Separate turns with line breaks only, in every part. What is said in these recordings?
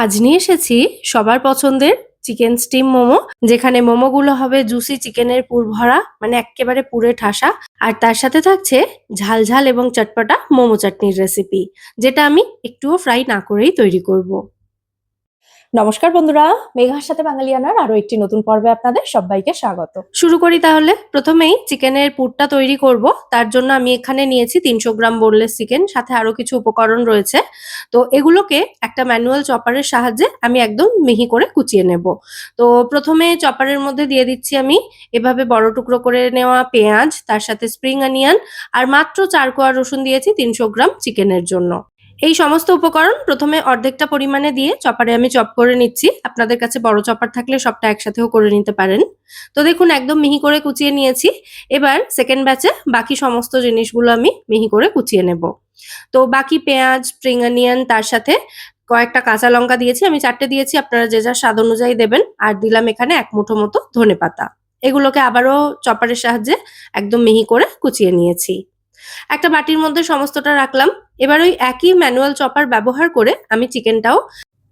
আজ নিয়ে এসেছি সবার পছন্দের চিকেন স্টিম মোমো, যেখানে মোমোগুলো হবে জুসি চিকেনের পুর ভরা, মানে এক্কেবারে পুরে ঠাসা। আর তার সাথে থাকছে ঝাল ঝাল এবং চটপটা মোমো চাটনির রেসিপি, যেটা আমি একটুও ফ্রাই না করেই তৈরি করব।
নমস্কার বন্ধুরা, মেঘার সাথে বাঙালিয়ানার আরো একটি নতুন পর্বে আপনাদের সবাইকে স্বাগত।
শুরু করি তাহলে। প্রথমেই চিকেনের পুরটা তৈরি করব। তার জন্য আমি এখানে নিয়েছি 300 গ্রাম বোনলেস চিকেন, সাথে আরো কিছু উপকরণ রয়েছে। তো এগুলোকে একটা ম্যানুয়াল চপারের সাহায্যে আমি একদম মিহি করে কুচিয়ে নেব। তো প্রথমে চপারের মধ্যে দিয়ে দিচ্ছি আমি এভাবে বড় টুকরো করে নেওয়া পেঁয়াজ, তার সাথে স্প্রিং অনিয়ন, আর মাত্র 4 কোয়া রসুন দিয়েছি 300 গ্রাম চিকেনের জন্য। এই সমস্ত উপকরণ প্রথমে অর্ধেকটা পরিমাণে দিয়ে চপারে আমি চপ করে নিচ্ছি। আপনাদের কাছে বড় চপার থাকলে সবটা একসাথেও করে নিতে পারেন। তো দেখুন একদম মিহি করে কুচিয়ে নিয়েছি। এবার সেকেন্ড ব্যাচে বাকি সমস্ত জিনিসগুলো আমি মিহি করে কুচিয়ে নেব। তো বাকি পেঁয়াজ, স্প্রিং অনিয়ন, তার সাথে কয়েকটা কাঁচা লঙ্কা দিয়েছি, আমি 4টে দিয়েছি, আপনারা যে যার স্বাদ অনুযায়ী দেবেন। আর দিলাম এখানে 1 মুঠো মতো ধনেপাতা। এগুলোকে আবারও চপারের সাহায্যে একদম মিহি করে কুচিয়ে নিয়েছি। একটা বাটির মধ্যে সমস্তটা রাখলাম। এবার ওই একই ম্যানুয়াল চপার ব্যবহার করে আমি চিকেনটাও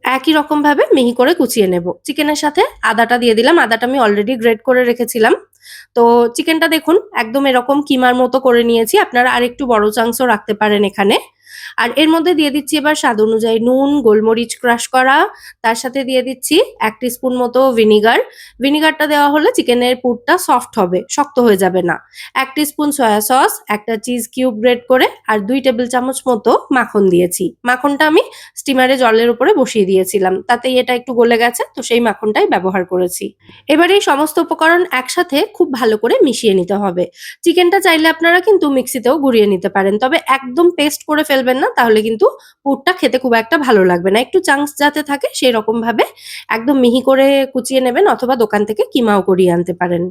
একই রকম ভাবে মিহি করে কুচিয়ে নেব। চিকেনের সাথে আদাটা দিয়ে দিলাম। আদাটা আমি অলরেডি গ্রেট করে রেখেছিলাম। তো চিকেনটা দেখুন একদম এরকম কিমার মতো করে নিয়েছি। আপনারা আরেকটু বড় চাংসও রাখতে পারেন এখানে। আর এর মধ্যে দিয়ে দিচ্ছি এবার স্বাদ অনুযায়ী নুন, গোলমরিচ ক্রাশ করা, তার সাথে দিয়ে দিচ্ছি 1 টিস্পুন মতো ভিনিগার। ভিনিগারটা দেওয়া হলে চিকেনের পুরটা সফট হবে, শক্ত হয়ে যাবে না। 1 টিস্পুন সয়া সস, একটা চিজ কিউব গ্রেট করে, আর 2 টেবিল চামচ মতো মাখন দিয়েছি। মাখনটা আমি স্টিমারে জলের উপরে বসিয়ে দিয়েছিলাম, তাতেই এটা একটু গলে গেছে, তো সেই মাখনটাই ব্যবহার করেছি। এবার এই সমস্ত উপকরণ একসাথে খুব ভালো করে মিশিয়ে নিতে হবে। চিকেনটা চাইলে আপনারা কিন্তু মিক্সিতেও গুঁড়িয়ে নিতে পারেন, তবে একদম পেস্ট করে ফেলবেন না, তাহলে কিন্তু পুরটা খেতে খুব একটা ভালো লাগবে না। একটু চাংস যাতে থাকে সেই রকম ভাবে একদম মিহি করে কুচিয়ে নেবেন, অথবা দোকান থেকে কিমাও করিয়ে আনতে পারেন।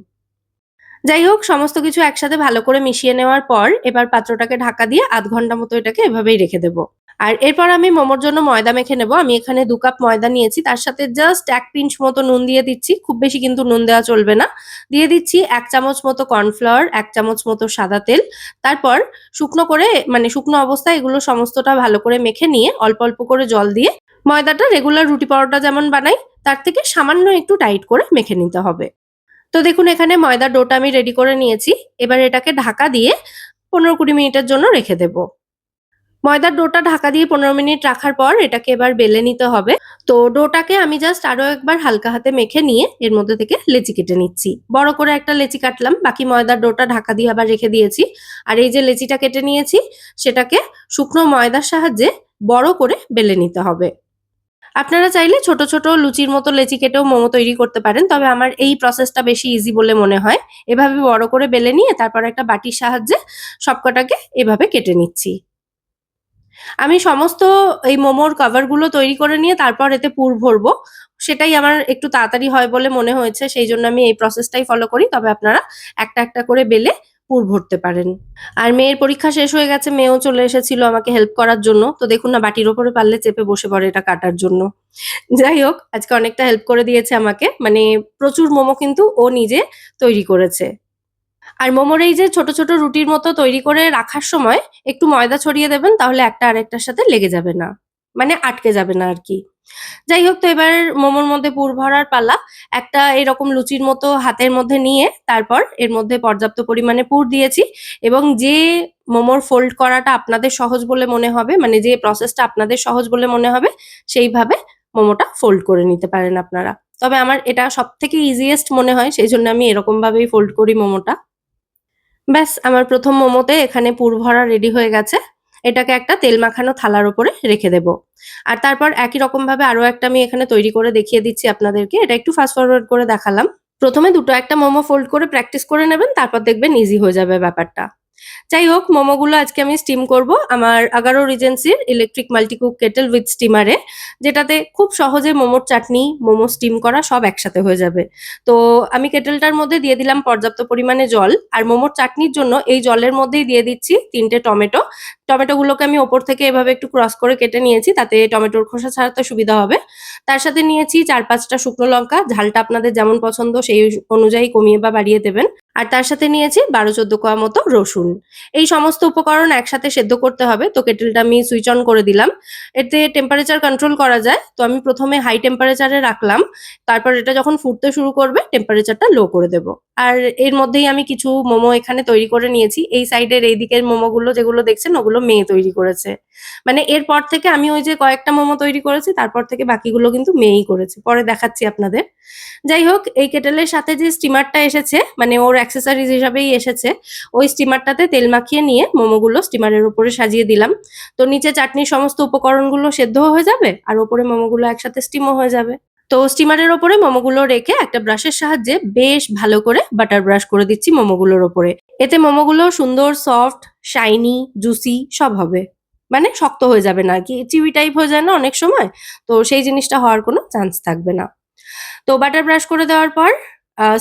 যাই হোক, সমস্ত কিছু একসাথে ভালো করে মিশিয়ে নেওয়ার পর এবার পাত্রটাকে ঢাকা দিয়ে 0.5 ঘন্টা মতো এটাকে এভাবেই রেখে দেবো। আর এরপর আমি মোমোর জন্য ময়দা মেখে নেব। আমি এখানে 2 কাপ ময়দা নিয়েছি, তার সাথে জাস্ট 1 পিঞ্চ মতো নুন দিয়ে দিচ্ছি। খুব বেশি কিন্তু নুন দেওয়া চলবে না। দিয়ে দিচ্ছি 1 চামচ মতো কর্নফ্লাওয়ার, 1 চামচ মতো সাদা তেল। তারপর শুকনো করে, মানে শুকনো অবস্থায় এগুলো সমস্তটা ভালো করে মেখে নিয়ে অল্প অল্প করে জল দিয়ে ময়দাটা রেগুলার রুটি পরোটা যেমন বানাই তার থেকে সামান্য একটু টাইট করে মেখে নিতে হবে। তো দেখুন এখানে ময়দার ডোটা আমি রেডি করে নিয়েছি। এবার এটাকে ঢাকা দিয়ে 15-20 মিনিটের জন্য রেখে দেব। ময়দার ডোটা ঢাকা দিয়ে 15 মিনিট রাখার পর এটাকে এবার বেলে নিতে হবে। তো ডোটাকে আমি জাস্ট আরো একবার হালকা হাতে মেখে নিয়ে এর মধ্যে থেকে লেচি কেটে নিচ্ছি। বড় করে একটা লেচি কাটলাম, বাকি ময়দার ডোটা ঢাকা দিয়ে আবার রেখে দিয়েছি। আর এই যে লেচিটা কেটে নিয়েছি, সেটাকে শুকনো ময়দার সাহায্যে বড় করে বেলে নিতে হবে। আপনারা চাইলে ছোট ছোট লুচির মতো লেচি কেটেও মোমো তৈরি করতে পারেন, তবে আমার এই প্রসেসটা বেশি ইজি বলে মনে হয়। এভাবে বড় করে বেলে নিয়ে তারপর একটা বাটির সাহায্যে সবকটাকে এভাবে কেটে নিচ্ছি। আমি সমস্ত এই মোমোর কভার গুলো তৈরি করে নিয়ে তারপর এতে পুর ভরবো। সেটাই আমার একটু তাড়াতাড়ি হয় বলে মনে হয়েছে, সেই জন্য আমি এই প্রসেসটাই ফলো করি। তবে আপনারা একটা একটা করে বেলে পুর ভরতে পারেন। আর মেয়ের পরীক্ষা শেষ হয়ে গেছে, মেয়েও চলে এসেছিল আমাকে হেল্প করার জন্য। তো দেখুন না, বাটির ওপরে পারলে চেপে বসে পড়ে এটা কাটার জন্য। যাই হোক, আজকে অনেকটা হেল্প করে দিয়েছে আমাকে। মানে প্রচুর মোমো কিন্তু ও নিজে তৈরি করেছে। আর মোমোর এই যে ছোট ছোট রুটির মতো তৈরি করে রাখার সময় একটু ময়দা ছড়িয়ে দেবেন, তাহলে একটা আরেকটার সাথে লেগে যাবে না, মানে আটকে যাবে না আর কি। যাই হোক, তো এবার মোমোর মধ্যে পুর ভরার পালা। একটা এরকম লুচির মতো হাতের মধ্যে নিয়ে তারপর এর মধ্যে পর্যাপ্ত পরিমাণে পুর দিয়েছি, এবং যে মোমোর ফোল্ড করাটা আপনাদের সহজ বলে মনে হবে, মানে যে প্রসেসটা আপনাদের সহজ বলে মনে হবে, সেইভাবে মোমোটা ফোল্ড করে নিতে পারেন আপনারা। তবে আমার এটা সব থেকে ইজিয়েস্ট মনে হয়, সেই জন্য আমি এরকম ভাবেই ফোল্ড করি মোমোটা। ব্যাস, আমার প্রথম মোমোতে এখানে পুর ভরা রেডি হয়ে গেছে। এটাকে একটা তেল মাখানো থালার উপরে রেখে দেব। আর তারপর একই রকম ভাবে আরো একটা আমি এখানে তৈরি করে দেখিয়ে দিচ্ছি আপনাদেরকে। এটা একটু ফাস্ট ফরওয়ার্ড করে দেখালাম। প্রথমে দুটো একটা মোমো ফোল্ড করে প্র্যাকটিস করে নেবেন, তারপর দেখবেন ইজি হয়ে যাবে ব্যাপারটা। যাই হোক, মোমোগুলো আজকে আমি স্টিম করব আমার আগারো রিজেন্সির ইলেকট্রিক মাল্টিকুক কেটেল উইথ স্টিমারে, যেটাতে খুব সহজে মোমোর চাটনি, মোমো স্টিম করা সব একসাথে হয়ে যাবে। তো আমি কেটেলটার মধ্যে দিয়ে দিলাম পর্যাপ্ত পরিমাণে জল, আর মোমোর চাটনির জন্য এই জলের মধ্যেই দিয়ে দিচ্ছি 3টে টমেটো। টমেটোগুলোকে আমি ওপর থেকে এভাবে একটু ক্রস করে কেটে নিয়েছি, তাতে টমেটোর খোসা ছাড়াতে সুবিধা হবে। তার সাথে নিয়েছি 4-5টা শুকনো লঙ্কা, ঝালটা আপনাদের যেমন পছন্দ সেই অনুযায়ী কমিয়ে বা বাড়িয়ে দেবেন। আর তার সাথে নিয়েছি ১২-১৪ কোয়া মতো রসুন। এই সমস্ত উপকরণ একসাথে সেদ্ধ করতে হবে। তো কেটেলটা আমি সুইচ অন করে দিলাম। এতে টেম্পারেচার কন্ট্রোল করা যায়। তো আমি প্রথমে হাই টেম্পারেচারে রাখলাম। তারপর এটা যখন ফুটতে শুরু করবে টেম্পারেচারটা লো করে দেব। আর এর মধ্যেই আমি কিছু মোমো এখানে তৈরি করে নিয়েছি। এই সাইডের এই দিকের মোমোগুলো যেগুলো দেখছেন ওগুলো মেয়ে তৈরি করেছে। মানে এরপর থেকে আমি ওই যে কয়েকটা মোমো তৈরি করেছি তারপর থেকে বাকিগুলো কিন্তু মেয়েই করেছে। পরে দেখাচ্ছি আপনাদের। যাই হোক, এই কেটেলের সাথে যে স্টিমারটা এসেছে মানে ওর অ্যাক্সেসরিজ হিসাবেই এসেছে, ওই স্টিমারটাতে তেল মাখিয়ে নিয়ে মোমোগুলো স্টিমারের উপরে সাজিয়ে দিলাম। তো নিচে চাটনির সমস্ত উপকরণগুলো সেদ্ধও হয়ে যাবে আর ওপরে মোমোগুলো একসাথে স্টিমও হয়ে যাবে। তো স্টিমারের ওপরে মোমোগুলো রেখে একটা ব্রাশের সাহায্যে বেশ ভালো করে বাটার ব্রাশ করে দিচ্ছি মোমোগুলোর ওপরে। এতে মোমোগুলো সুন্দর সফট, শাইনি, জুসি সব হবে। মানে শক্ত হয়ে যাবে না আরকি। চিউই টাইপ হয়ে যায় না অনেক সময়? তো সেই জিনিসটা হওয়ার কোনো চান্স থাকবে না। তো বাটার ব্রাশ করে দেওয়ার পর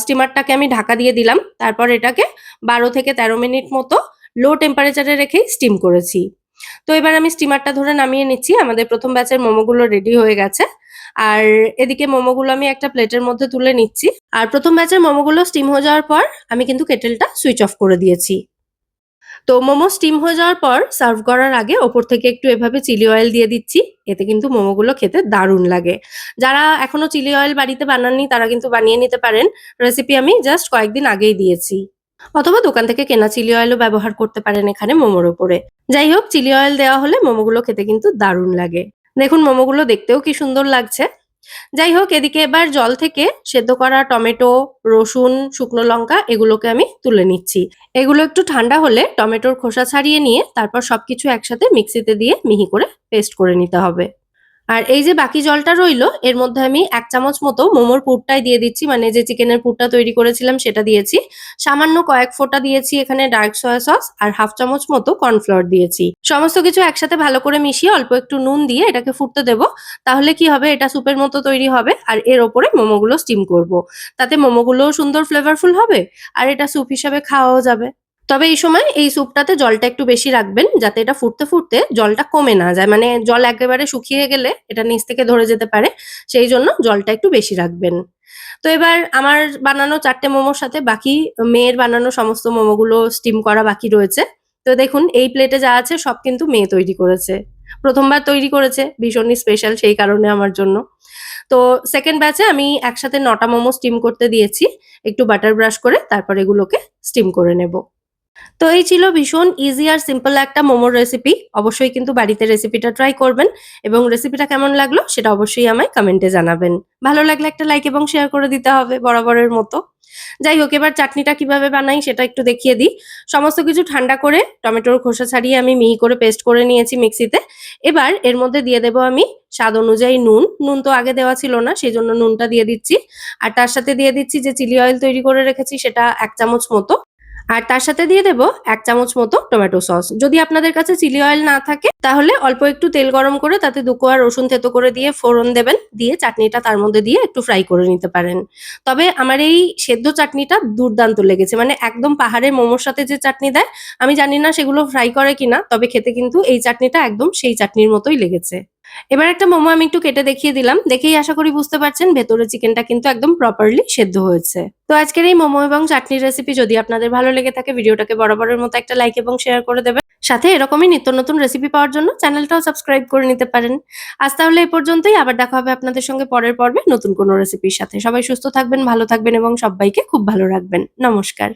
স্টিমারটাকে আমি ঢাকা দিয়ে দিলাম। তারপর এটাকে ১২ থেকে ১৩ মিনিট মতো লো টেম্পারেচারে রেখেই স্টিম করেছি। তো এবার আমি স্টিমারটা ধরে নামিয়ে নিচ্ছি। আমাদের ১ম ব্যাচের মোমোগুলো রেডি হয়ে গেছে। আর এদিকে মোমোগুলো আমি একটা প্লেটের মধ্যে তুলে নিচ্ছি। আর ১ম ব্যাচের মোমোগুলো স্টিম হয়ে যাওয়ার পর আমি কিন্তু কেটেলটা সুইচ অফ করে দিয়েছি। তো মোমো স্টিম হয়ে যাওয়ার পর সার্ভ করার আগে ওপর থেকে একটু এভাবে চিলি অয়েল দিয়ে দিচ্ছি। এতে কিন্তু মোমোগুলো খেতে দারুণ লাগে। যারা এখনো চিলি অয়েল বাড়িতে বানাননি তারা কিন্তু বানিয়ে নিতে পারেন। রেসিপি আমি জাস্ট কয়েকদিন আগেই দিয়েছি। অথবা দোকান থেকে কেনা চিলি অয়েলও ব্যবহার করতে পারেন এখানে মোমোর ওপরে। যাই হোক, চিলি অয়েল দেওয়া হলে মোমোগুলো খেতে কিন্তু দারুণ লাগে। দেখুন মোমোগুলো দেখতেও কি সুন্দর লাগছে। যাই হোক, এদিকে এবার জল থেকে সেদ্ধ করা টমেটো, রসুন, শুকনো লঙ্কা এগুলোকে আমি তুলে নিচ্ছি। এগুলো একটু ঠান্ডা হলে টমেটোর খোসা ছাড়িয়ে নিয়ে তারপর সবকিছু একসাথে মিক্সিতে দিয়ে মিহি করে পেস্ট করে নিতে হবে। আর এই যে বাকি জলটা রইলো এর মধ্যে আমি ১ চামচ মতো মোমোর পুরটাই দিয়ে দিচ্ছি। মানে যে চিকেনের পুরটা তৈরি করেছিলাম সেটা দিয়েছি। সামান্য কয়েক ফোঁটা দিয়েছি এখানে ডার্ক সয়া সস আর ১/২ চামচ মতো কর্নফ্লাওয়ার দিয়েছি। সমস্ত কিছু একসাথে ভালো করে মিশিয়ে অল্প একটু নুন দিয়ে এটাকে ফুটতে দেব। তাহলে কি হবে, এটা স্যুপের মতো তৈরি হবে আর এর ওপরে মোমোগুলো স্টিম করব। তাতে মোমোগুলোও সুন্দর ফ্লেভারফুল হবে আর এটা স্যুপ হিসাবে খাওয়াও যাবে। তবে এই সময় এই স্যুপটাতে জলটা একটু বেশি রাখবেন যাতে এটা ফুটতে, ফুটতে জলটা কমে না যায়। মানে জল একেবারে শুকিয়ে গেলে এটা নিচ থেকে ধরে যেতে পারে। সেইজন্য জলটা একটু বেশি রাখবেন। তো এবার আমার বানানো ৪ টে মোমোর সাথে বাকি মেয়ের বানানো সমস্ত মোমোগুলো স্টিম করা বাকি রয়েছে। তো দেখুন এই প্লেটে যা আছে সব কিন্তু মেয়ে তৈরি করেছে। ১ম বার তৈরি করেছে, ভীষণই স্পেশাল সেই কারণে আমার জন্য। তো 2nd ব্যাচে আমি একসাথে ৯ টা মোমো স্টিম করতে দিয়েছি। একটু বাটার ব্রাশ করে তারপর এগুলোকে স্টিম করে নেব। তো এই ছিল ভীষণ ইজি আর সিম্পল একটা মোমোর রেসিপি। অবশ্যই কিন্তু বাড়িতে রেসিপিটা ট্রাই করবেন এবং রেসিপিটা কেমন লাগলো সেটা অবশ্যই আমায় কমেন্টে জানাবেন। ভালো লাগলে একটা লাইক এবং শেয়ার করে দিতে হবে বরাবরের মতো। যাই হোক, এবার চাটনিটা কিভাবে বানাই সেটা একটু দেখিয়ে দিই। সমস্ত কিছু ঠান্ডা করে টমেটোর খোসা ছাড়িয়ে আমি মিহি করে পেস্ট করে নিয়েছি মিক্সিতে। এবার এর মধ্যে দিয়ে দেব আমি স্বাদ অনুযায়ী নুন। নুন তো আগে দেওয়া ছিল না সেজন্য নুনটা দিয়ে দিচ্ছি। আর তার সাথে দিয়ে দিচ্ছি যে চিলি অয়েল তৈরি করে রেখেছি সেটা ১ চামচ মতো। আর তার সাথে দিয়ে দেব ১ চামচ মতো টমেটো সস। যদি আপনাদের কাছে চিলি অয়েল না থাকে তাহলে অল্প একটু তেল গরম করে তাতে ২ কোয়া রসুন থেতো করে দিয়ে ফোড়ন দেবেন। দিয়ে চাটনিটা তার মধ্যে দিয়ে একটু ফ্রাই করে নিতে পারেন। তবে আমার এই সেদ্ধ চাটনিটা দুর্দান্ত লেগেছে। মানে একদম পাহাড়ের মোমোর সাথে যে চাটনি দেয়, আমি জানি না সেগুলো ফ্রাই করে কিনা। তবে খেতে কিন্তু এই চাটনিটা একদম সেই চাটনির মতোই লেগেছে। এবার একটা মোমো আমি একটু কেটে দেখিয়ে দিলাম। দেখেই আশা করি বুঝতে পারছেন ভেতরে চিকেনটা কিন্তু একদম প্রপারলি সেদ্ধ হয়েছে। তো আজকের এই মোমো এবং চাটনির রেসিপি যদি আপনাদের ভালো লেগে থাকে ভিডিওটাকে বরাবরের মতো একটা লাইক এবং শেয়ার করে দেবেন। সাথে এরকমই নিত্য নতুন রেসিপি পাওয়ার জন্য চ্যানেলটাও সাবস্ক্রাইব করে নিতে পারেন। আজ তাহলে এই পর্যন্তই। আবার দেখা হবে আপনাদের সঙ্গে পরের পর্বে নতুন কোনো রেসিপির সাথে। সবাই সুস্থ থাকবেন, ভালো থাকবেন এবং সব্বাইকে খুব ভালো রাখবেন। নমস্কার।